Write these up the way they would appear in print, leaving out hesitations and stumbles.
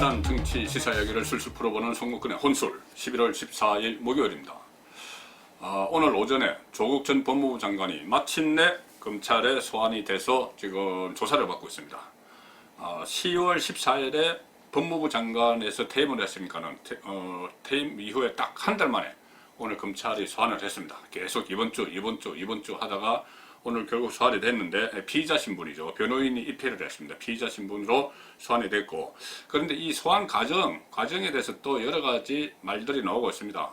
알찬 정치 시사 이야기를 술술 풀어보는 송국근의 혼술 11월 14일 목요일입니다. 오늘 오전에 조국 전 법무부 장관이 마침내 검찰에 소환이 돼서 지금 조사를 받고 있습니다. 10월 14일에 법무부 장관에서 퇴임을 했으니까는 퇴임 이후에 딱 한 달 만에 오늘 검찰이 소환을 했습니다. 계속 이번 주 하다가 오늘 결국 소환이 됐는데 피의자 신분이죠. 변호인이 입회를 했습니다. 피의자 신분으로 소환이 됐고, 그런데 이 소환 과정에 대해서 또 여러 가지 말들이 나오고 있습니다.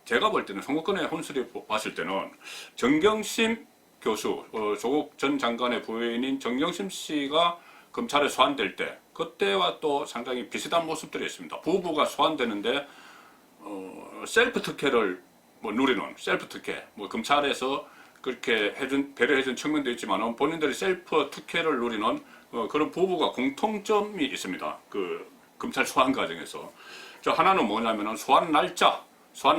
제가 볼 때는 송국근의 혼술이 봤을 때는 정경심 교수, 조국 전 장관의 부인인 정경심 씨가 검찰에 소환될 때 그때와 또 상당히 비슷한 모습들이 있습니다. 부부가 소환되는데 셀프 특혜를 누리는 셀프 특혜, 검찰에서 그렇게 배려해준 측면도 있지만 본인들이 셀프 특혜를 누리는 그런 부부가 공통점이 있습니다. 그 검찰 소환 과정에서. 하나는 뭐냐면은 소환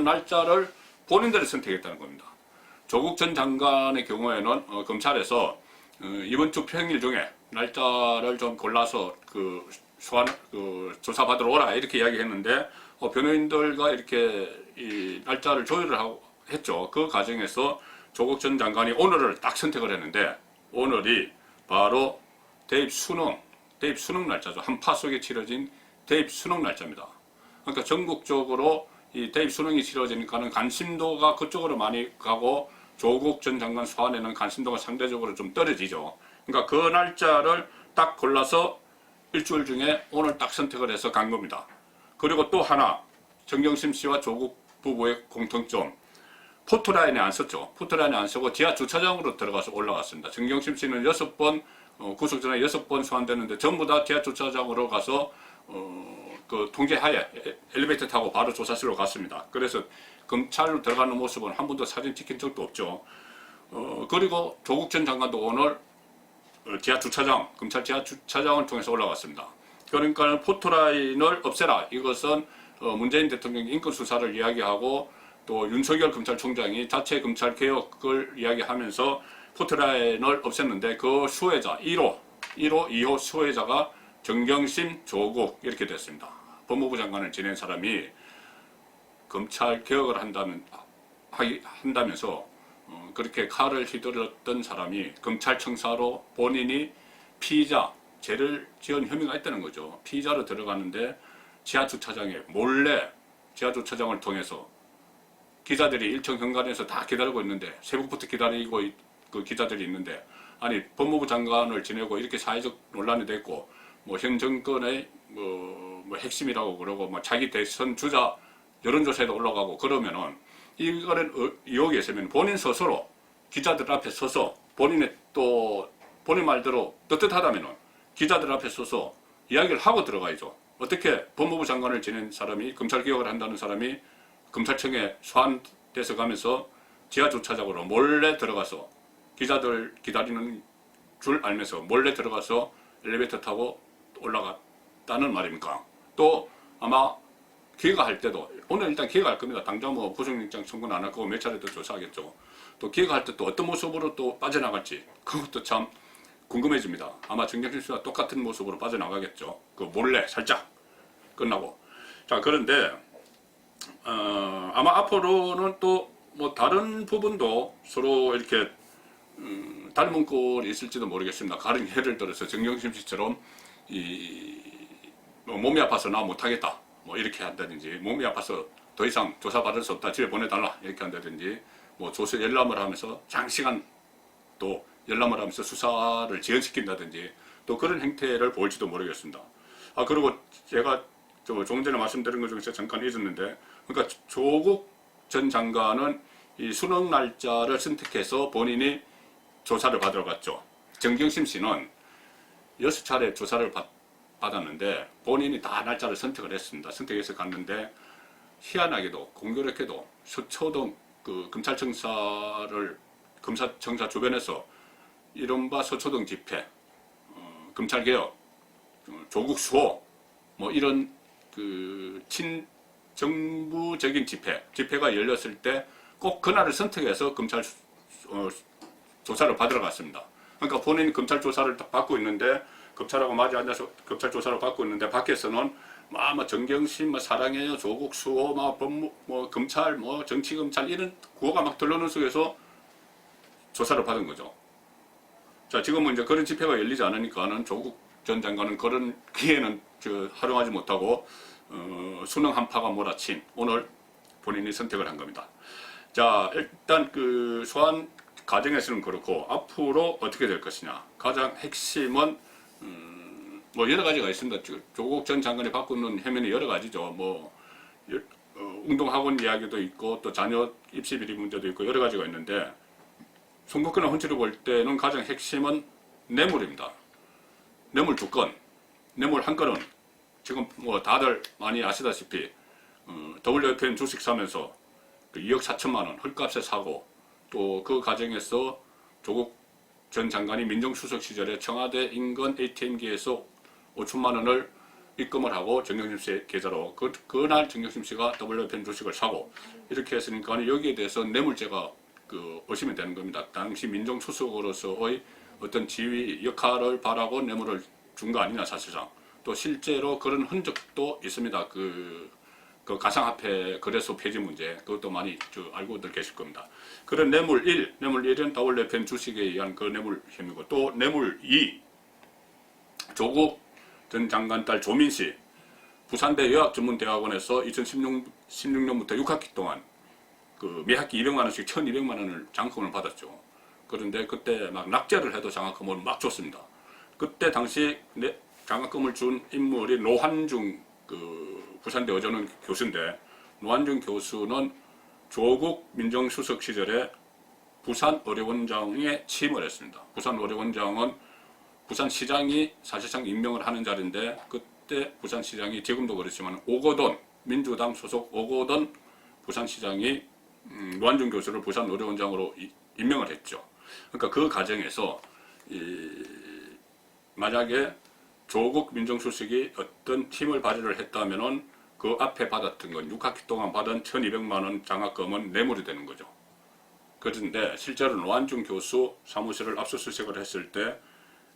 날짜를 본인들이 선택했다는 겁니다. 조국 전 장관의 경우에는 검찰에서 이번 주 평일 중에 날짜를 좀 골라서 조사받으러 오라 이렇게 이야기했는데 변호인들과 이렇게 이 날짜를 조율을 했죠. 그 과정에서 조국 전 장관이 오늘을 딱 선택을 했는데, 오늘이 바로 대입 수능 날짜죠. 한파 속에 치러진 대입 수능 날짜입니다. 그러니까 전국적으로 이 대입 수능이 치러지니까는 관심도가 그쪽으로 많이 가고, 조국 전 장관 소환에는 관심도가 상대적으로 좀 떨어지죠. 그러니까 그 날짜를 딱 골라서 일주일 중에 오늘 딱 선택을 해서 간 겁니다. 그리고 또 하나, 정경심 씨와 조국 부부의 공통점, 포토라인에 안 썼죠. 포토라인에 안 쓰고 지하 주차장으로 들어가서 올라갔습니다. 정경심 씨는 6번, 구속 전에 6번 소환됐는데 전부 다 지하 주차장으로 가서 그 통제하에 엘리베이터 타고 바로 조사실로 갔습니다. 그래서 검찰로 들어가는 모습은 한 번도 사진 찍힌 적도 없죠. 그리고 조국 전 장관도 오늘 지하 주차장, 검찰 지하 주차장을 통해서 올라갔습니다. 그러니까 포토라인을 없애라. 이것은 문재인 대통령의 인권 수사를 이야기하고, 또 윤석열 검찰총장이 자체 검찰 개혁을 이야기하면서 포트라인을 없앴는데 그 수혜자 1호, 2호 수혜자가 정경심, 조국 이렇게 됐습니다. 법무부 장관을 지낸 사람이 검찰 개혁을 한다면서 그렇게 칼을 휘둘렀던 사람이 검찰청사로 본인이 피의자, 죄를 지은 혐의가 있다는 거죠. 피의자로 들어가는데 지하주차장에 몰래 지하주차장을 통해서 기자들이 일청 현관에서 다 기다리고 있는데, 새벽부터 기다리고 그 기자들이 있는데, 아니 법무부 장관을 지내고 이렇게 사회적 논란이 됐고, 현 정권의 핵심이라고 그러고 자기 대선 주자 여론조사에도 올라가고 그러면은, 이거는 의혹이 있으면 본인 스스로 기자들 앞에 서서 본인 말대로 떳떳하다면은 기자들 앞에 서서 이야기를 하고 들어가야죠. 어떻게 법무부 장관을 지낸 사람이, 검찰 개혁을 한다는 사람이 검찰청에 소환돼서 가면서 지하주차장으로 몰래 들어가서 기자들 기다리는 줄 알면서 몰래 들어가서 엘리베이터 타고 올라갔다는 말입니까? 또 아마 기획할 때도, 오늘 일단 기획할 겁니다. 당장 구속영장 청구는 안 할 거고 몇 차례 더 조사하겠죠. 또 기획할 때 또 어떤 모습으로 또 빠져나갈지 그것도 참 궁금해집니다. 아마 정경심 씨와 똑같은 모습으로 빠져나가겠죠. 몰래 살짝 끝나고. 그런데 아마 앞으로는 또 다른 부분도 서로 이렇게 닮은 꼴이 있을지도 모르겠습니다. 예를 들어서 정경심 씨처럼 몸이 아파서 나 못하겠다 이렇게 한다든지, 몸이 아파서 더 이상 조사받을 수 없다, 집에 보내달라 이렇게 한다든지, 조서 열람을 하면서 장시간 또 열람을 하면서 수사를 지연시킨다든지, 또 그런 행태를 보일지도 모르겠습니다. 그리고 제가 조금 전에 말씀드린 것 중에서 잠깐 잊었는데, 그러니까 조국 전 장관은 이 수능 날짜를 선택해서 본인이 조사를 받으러 갔죠. 정경심 씨는 6차례 조사를 받았는데 본인이 다 날짜를 선택을 했습니다. 선택해서 갔는데, 희한하게도 공교롭게도 서초동 검찰청사 주변에서 이른바 서초동 집회, 검찰개혁, 조국 수호 이런 친정부적인 집회가 열렸을 때 꼭 그날을 선택해서 검찰 조사를 받으러 갔습니다. 그러니까 본인이 검찰 조사를 받고 있는데 검찰하고 마주 앉아서 검찰 조사를 받고 있는데 밖에서는 막 정경심, 사랑해요, 조국 수호, 법무, 검찰, 정치 검찰 이런 구호가 막 들러오는 속에서 조사를 받은 거죠. 자, 지금은 이제 그런 집회가 열리지 않으니까는 조국 전 장관은 그런 기회는 활용하지 못하고 수능 한파가 몰아친 오늘 본인이 선택을 한 겁니다. 자, 일단 그 소환 과정에서는 그렇고 앞으로 어떻게 될 것이냐. 가장 핵심은 여러 가지가 있습니다. 조국 전 장관이 받고 있는 혐의는 여러 가지죠. 운동학원 이야기도 있고 또 자녀 입시 비리 문제도 있고 여러 가지가 있는데 선거권을 헌치를 볼 때는 가장 핵심은 뇌물입니다. 뇌물 2건, 뇌물 1건은 지금 다들 많이 아시다시피 WFM 주식 사면서 그 2억 4천만 원 헐값에 사고 또 그 과정에서 조국 전 장관이 민정수석 시절에 청와대 인근 ATM기에서 5천만 원을 입금을 하고 정경심 씨의 계좌로 그날 정경심 씨가 WFM 주식을 사고 이렇게 했으니까 여기에 대해서 뇌물죄가 보시면 되는 겁니다. 당시 민정수석으로서의 어떤 지위 역할을 바라고 뇌물을 준 거 아니냐 사실상. 또 실제로 그런 흔적도 있습니다. 그 가상화폐 거래소 폐지 문제 그것도 많이 알고들 계실 겁니다. 그런 뇌물 1, 뇌물 1은 WFM 주식에 의한 그 뇌물 혐의고 또 뇌물 2, 조국 전 장관 딸 조민 씨 부산대 의학전문대학원에서 2016년부터 6학기 동안 매 학기 200만 원씩 1200만 원을 장학금을 받았죠. 그런데 그때 막 낙제를 해도 장학금을 막 줬습니다. 그때 당시 장학금을 준 인물이 노환중 부산대 의전원 교수인데 노환중 교수는 조국 민정수석 시절에 부산의료원장에 취임을 했습니다. 부산의료원장은 부산시장이 사실상 임명을 하는 자리인데 그때 부산시장이 지금도 그렇지만 오거돈 민주당 소속 오거돈 부산시장이 노환중 교수를 부산의료원장으로 임명을 했죠. 그러니까 그 과정에서 만약에 조국 민정수석이 어떤 힘을 발휘를 했다면은 그 앞에 받았던 건 6학기 동안 받은 1200만 원 장학금은 뇌물이 되는 거죠. 그런데 실제로 노환중 교수 사무실을 압수수색을 했을 때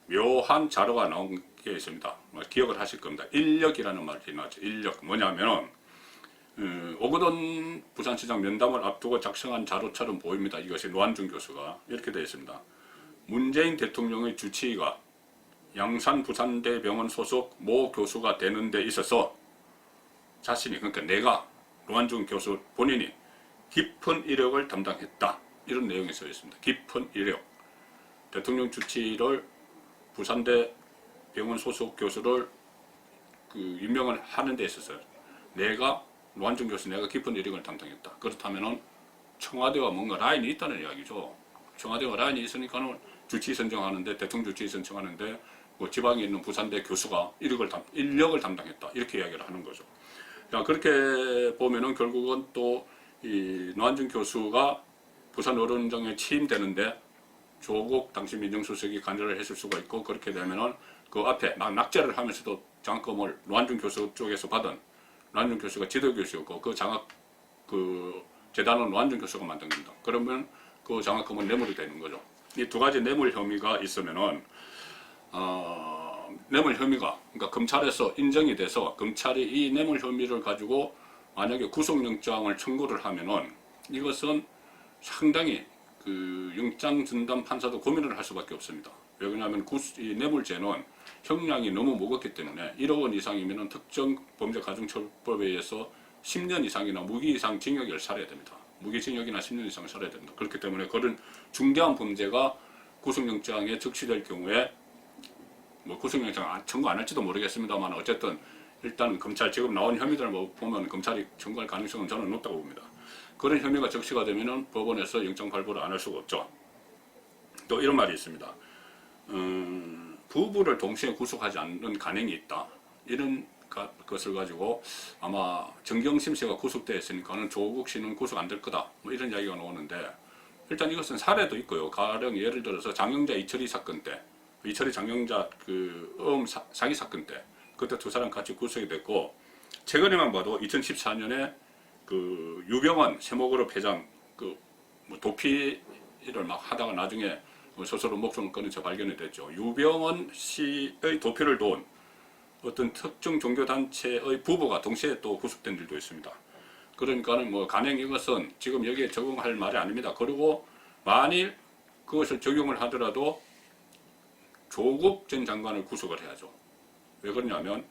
묘한 자료가 나온 게 있습니다. 기억을 하실 겁니다. 인력이라는 말이 나왔죠. 인력. 뭐냐면은 오거돈 부산시장 면담을 앞두고 작성한 자료처럼 보입니다. 이것이 노환중 교수가 이렇게 되어 있습니다. 문재인 대통령의 주치의가 양산 부산대병원 소속 모 교수가 되는 데 있어서 자신이 그러니까 내가 노환중 교수 본인이 깊은 이력을 담당했다. 이런 내용이 써 있습니다. 깊은 이력. 대통령 주치의를 부산대병원 소속 교수를 임명을 하는 데 있어서 내가 노환중 교수 내가 깊은 이력을 담당했다. 그렇다면은 청와대와 뭔가 라인이 있다는 이야기죠. 청와대와 라인이 있으니까는 주치의 선정하는데 대통령 주치의 선정하는데 지방에 있는 부산대 교수가 인력을 담당했다. 이렇게 이야기를 하는 거죠. 자, 그렇게 보면은 결국은 또 이 노환중 교수가 부산의료원장에 취임되는데 조국 당시 민정수석이 관여를 했을 수가 있고 그렇게 되면은 그 앞에 막 낙제를 하면서도 장학금을 노환중 교수 쪽에서 받은 노환중 교수가 지도교수였고 재단은 노환중 교수가 만든 겁니다. 그러면 그 장학금은 뇌물이 되는 거죠. 이 두 가지 뇌물 혐의가 있으면은 뇌물 혐의가 그러니까 검찰에서 인정이 돼서 검찰이 이 뇌물 혐의를 가지고 만약에 구속영장을 청구를 하면은 이것은 상당히 영장 전담 판사도 고민을 할 수밖에 없습니다. 왜냐하면 이 뇌물죄는 형량이 너무 무겁기 때문에 1억 원 이상이면은 특정 범죄 가중처벌법에 의해서 10년 이상이나 무기 이상 징역을 살아야 됩니다. 무기징역이나 10년 이상 살아야 됩니다. 그렇기 때문에 그런 중대한 범죄가 구속영장에 적시될 경우에 구속영장 청구 안 할지도 모르겠습니다만 어쨌든 일단 검찰 지금 나온 혐의들을 보면 검찰이 청구할 가능성은 저는 높다고 봅니다. 그런 혐의가 적시가 되면은 법원에서 영장 발부를 안 할 수가 없죠. 또 이런 말이 있습니다. 부부를 동시에 구속하지 않는 간행이 있다. 이런 것을 가지고 아마 정경심 씨가 구속되어 있으니까는 조국 씨는 구속 안 될 거다. 이런 이야기가 나오는데 일단 이것은 사례도 있고요. 가령 예를 들어서 장영자 이철희 사건 때 이철희 장영자 사기 사건 때 그때 두 사람 같이 구속이 됐고 최근에만 봐도 2014년에 유병헌 세모그룹 회장 도피를 막 하다가 나중에 스스로 목숨을 끊은 채 발견이 됐죠. 유병원 씨의 도피를 도운 어떤 특정 종교단체의 부부가 동시에 또 구속된 일도 있습니다. 그러니까는 뭐 간행 이것은 지금 여기에 적용할 말이 아닙니다. 그리고 만일 그것을 적용을 하더라도 조국 전 장관을 구속을 해야죠. 왜 그러냐면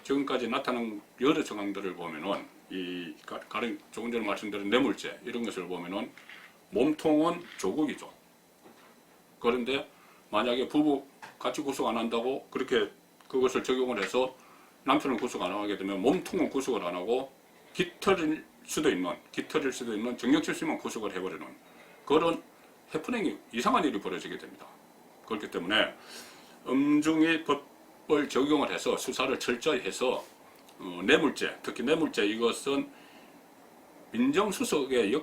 지금까지 나타난 여러 정황들을 보면은 이 가령 조금 전에 말씀드린 뇌물죄 이런 것을 보면은 몸통은 조국이죠. 그런데 만약에 부부 같이 구속 안 한다고 그렇게 그것을 적용을 해서 남편을 구속 안 하게 되면 몸통은 구속을 안 하고 깃털일 수도 있는 정경실시만 구속을 해버리는 그런 해프닝이 이상한 일이 벌어지게 됩니다. 그렇기 때문에 엄중히 법을 적용을 해서 수사를 철저히 해서 뇌물죄, 특히 뇌물죄 이것은 민정수석의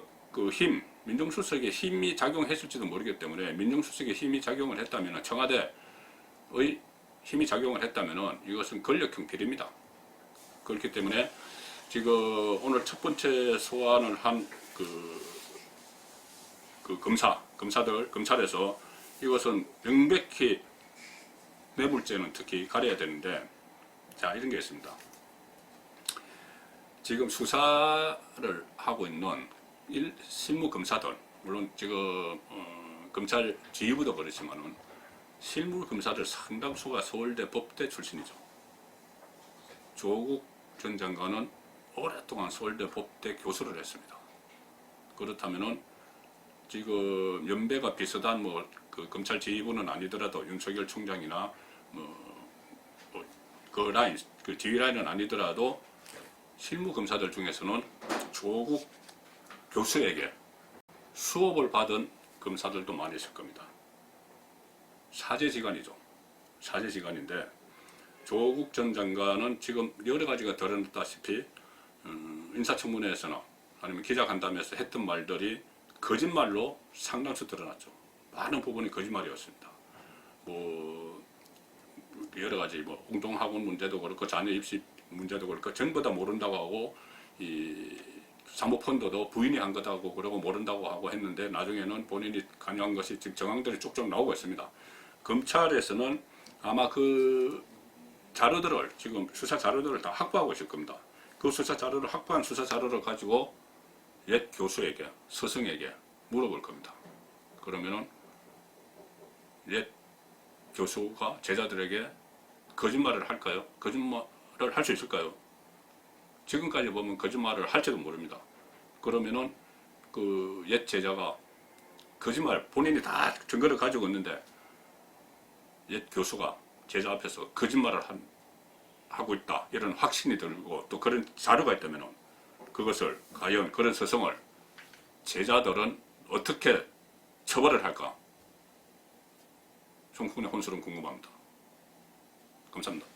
민정수석의 힘이 작용했을지도 모르기 때문에 민정수석의 힘이 작용을 했다면 청와대의 힘이 작용을 했다면 이것은 권력형 비리입니다. 그렇기 때문에 지금 오늘 첫 번째 소환을 한 검찰에서 이것은 명백히 뇌물죄는 특히 가려야 되는데 자 이런 게 있습니다. 지금 수사를 하고 있는 실무 검사들 물론 지금 검찰 지휘부도 그렇지만은 실무 검사들 상당수가 서울대 법대 출신이죠. 조국 전 장관은 오랫동안 서울대 법대 교수를 했습니다. 그렇다면은 지금 연배가 비슷한 그 검찰 지휘부는 아니더라도 윤석열 총장이나 그 지휘 라인은 아니더라도 실무 검사들 중에서는 조국 교수에게 수업을 받은 검사들도 많이 있을 겁니다. 사제지간이죠. 사제지간인데 조국 전 장관은 지금 여러 가지가 드러났다시피 인사청문회에서나 아니면 기자간담회에서 했던 말들이 거짓말로 상당수 드러났죠. 많은 부분이 거짓말이었습니다. 여러 가지 공동학원 문제도 그렇고 자녀 입시 문제도 그렇고 전부 다 모른다고 하고 이 사모펀드도 부인이 한 거다고 그러고 모른다고 하고 했는데 나중에는 본인이 관여한 것이 지금 정황들이 쭉쭉 나오고 있습니다. 검찰에서는 아마 그 자료들을 지금 수사 자료들을 다 확보하고 있을 겁니다. 그 수사 자료를 확보한 수사 자료를 가지고 옛 교수에게 스승에게 물어볼 겁니다. 그러면은 옛 교수가 제자들에게 거짓말을 할까요? 거짓말을 할 수 있을까요? 지금까지 보면 거짓말을 할지도 모릅니다. 그러면은 그 옛 제자가 거짓말 본인이 다 증거를 가지고 있는데 옛 교수가 제자 앞에서 거짓말을 하고 있다 이런 확신이 들고 또 그런 자료가 있다면 그것을 과연 그런 스승을 제자들은 어떻게 처벌을 할까? 총국의 혼수는 궁금합니다. 감사합니다.